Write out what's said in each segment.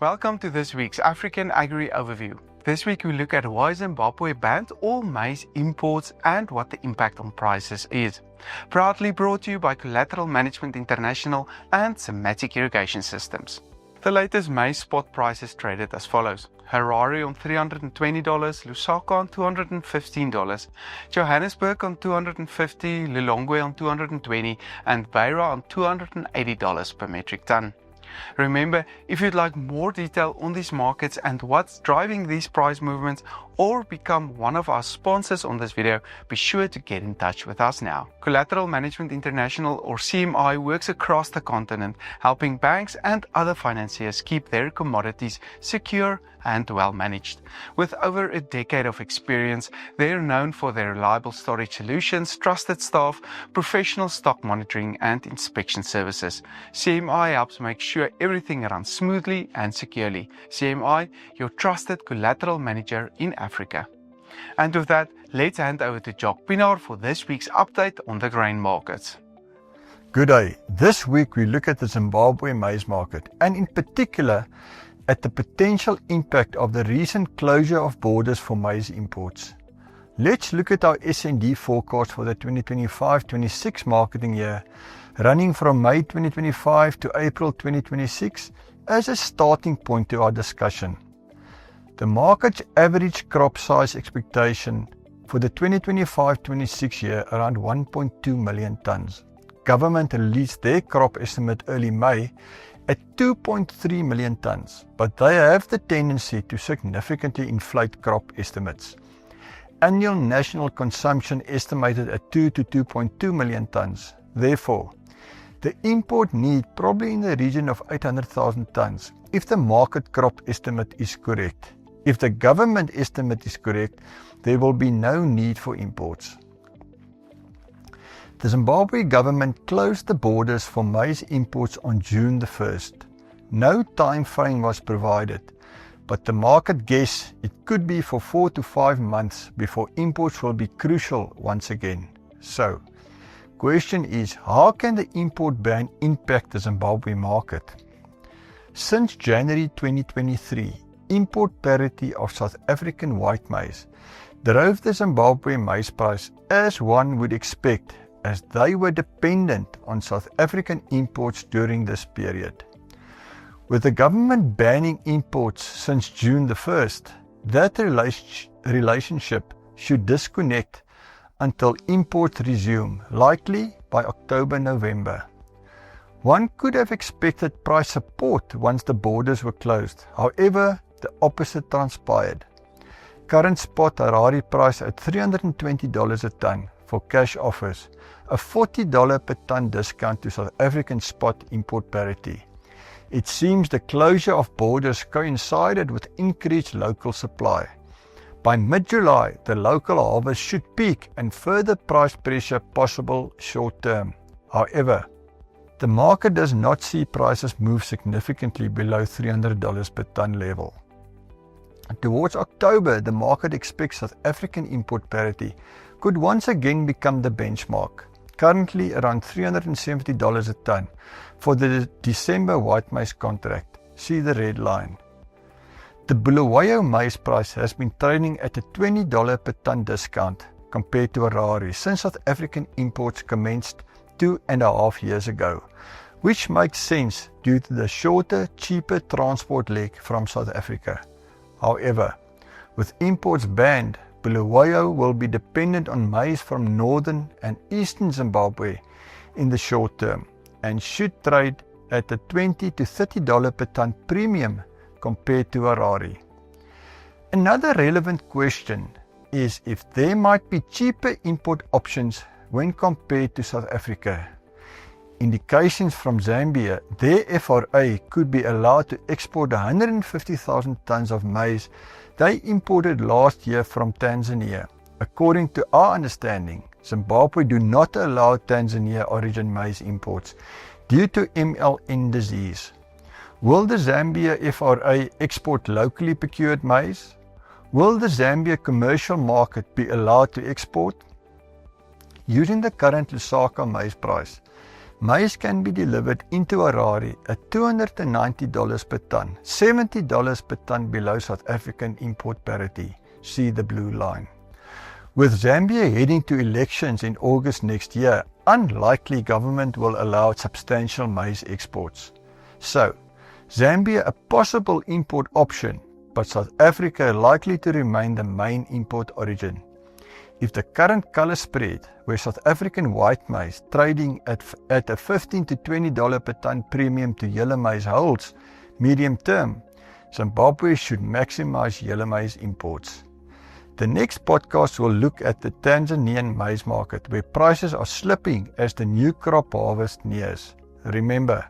Welcome to this week's African Agri Overview. This week we look at why Zimbabwe banned all maize imports and what the impact on prices is. Proudly brought to you by Collateral Management International and Sematic Irrigation Systems. The latest maize spot prices traded as follows. Harare on $320, Lusaka on $215, Johannesburg on $250, Lilongwe on $220, and Beira on $280 per metric ton. Remember, if you'd like more detail on these markets and what's driving these price movements, or become one of our sponsors on this video, be sure to get in touch with us now. Collateral Management International, or CMI, works across the continent, helping banks and other financiers keep their commodities secure and well managed. With over a decade of experience, they are known for their reliable storage solutions, trusted staff, professional stock monitoring and inspection services. CMI helps make sure everything runs smoothly and securely. CMI, your trusted collateral manager in Africa. And with that, let's hand over to Jock Pienaar for this week's update on the grain markets. Good day. This week we look at the Zimbabwe maize market, and in particular at the potential impact of the recent closure of borders for maize imports. Let's look at our SND forecast for the 2025-26 marketing year, running from May 2025 to April 2026 as a starting point to our discussion. The market's average crop size expectation for the 2025-26 year around 1.2 million tonnes. Government released their crop estimate early May at 2.3 million tonnes, but they have the tendency to significantly inflate crop estimates. Annual national consumption estimated at 2 to 2.2 million tonnes. Therefore, the import need probably in the region of 800,000 tonnes if the market crop estimate is correct. If the government estimate is correct, there will be no need for imports. The Zimbabwe government closed the borders for maize imports on June the 1st. No time frame was provided, but the market guess it could be for 4 to 5 months before imports will be crucial once again. So, question is, how can the import ban impact the Zimbabwe market? Since January 2023, import parity of South African white maize drove the Zimbabwe maize price as one would expect, as they were dependent on South African imports during this period. With the government banning imports since June the 1st, that relationship should disconnect until imports resume, likely by October-November. One could have expected price support once the borders were closed. However, the opposite transpired. Current spot Harare price at $320 a tonne for cash offers, a $40 per tonne discount to South African spot import parity. It seems the closure of borders coincided with increased local supply. By mid-July, the local harvest should peak and further price pressure possible short term. However, the market does not see prices move significantly below $300 per tonne level. Towards October, the market expects South African import parity could once again become the benchmark, currently around $370 a tonne for the December white maize contract. See the red line. The Bulawayo maize price has been trading at a $20 per tonne discount compared to Harare since South African imports commenced 2.5 years ago, which makes sense due to the shorter, cheaper transport leg from South Africa. However, with imports banned, Bulawayo will be dependent on maize from northern and eastern Zimbabwe in the short term and should trade at a $20 to $30 per tonne premium compared to Harare. Another relevant question is if there might be cheaper import options when compared to South Africa. Indications from Zambia, their FRA could be allowed to export 150,000 tonnes of maize they imported last year from Tanzania. According to our understanding, Zimbabwe do not allow Tanzania origin maize imports due to MLN disease. Will the Zambia FRA export locally procured maize? Will the Zambia commercial market be allowed to export? Using the current Lusaka maize price, Maize can be delivered into Harare at $290 per ton, $70 per ton below South African import parity. See the blue line. With Zambia heading to elections in August next year, unlikely government will allow substantial maize exports. So, Zambia a possible import option, but South Africa likely to remain the main import origin. If the current colour spread, where South African white maize trading at a $15 to $20 per tonne premium to yellow maize holds medium term, Zimbabwe should maximise yellow maize imports. The next podcast will look at the Tanzanian maize market, where prices are slipping as the new crop harvest nears. Remember,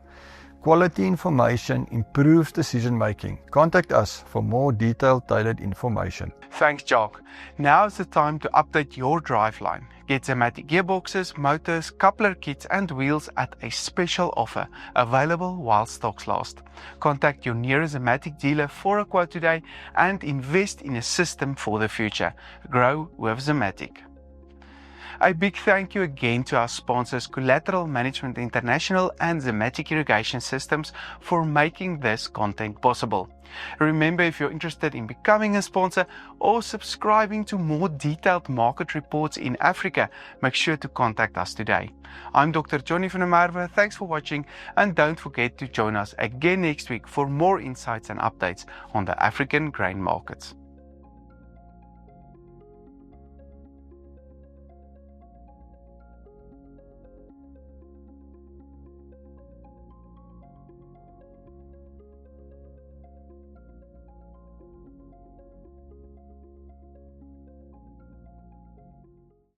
quality information improves decision making. Contact us for more detailed, tailored information. Thanks, Jock. Now is the time to update your driveline. Get Zamatic gearboxes, motors, coupler kits and wheels at a special offer, available while stocks last. Contact your nearest Zamatic dealer for a quote today and invest in a system for the future. Grow with Zamatic. A big thank you again to our sponsors Collateral Management International and Zamatic Irrigation Systems for making this content possible. Remember, if you're interested in becoming a sponsor or subscribing to more detailed market reports in Africa, make sure to contact us today. I'm Dr. Johnny van der Merwe. Thanks for watching, and don't forget to join us again next week for more insights and updates on the African grain markets.